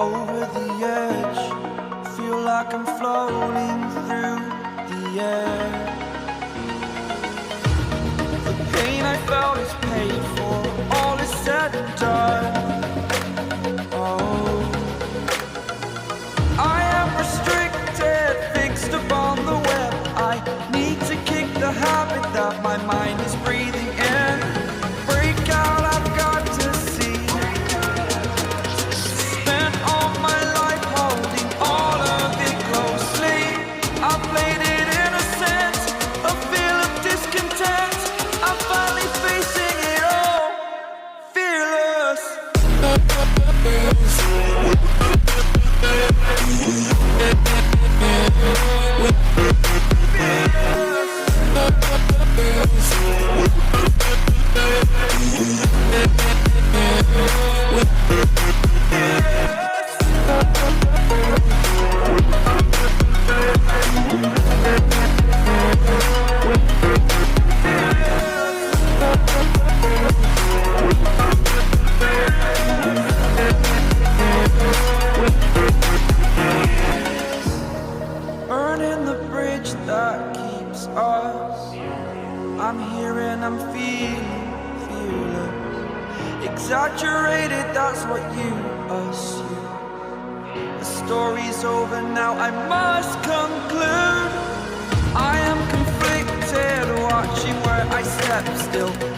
over the edge. Feel like I'm floating through the air. The pain I felt is paid for, all is said and done. Oh, I am restricted, fixed upon the web. I need to kick the habit that my mind is breathing in. Break out, I've got to see. Spent all my life holding all of it closely. I played it innocent, a feel of discontent. I'm finally facing it all, fearless. Burning the bridge that keeps us. I'm here and I'm feeling fearless. Exaggerated, that's what you assume. The story's over now, I must conclude. I am conflicted, watching where I step still.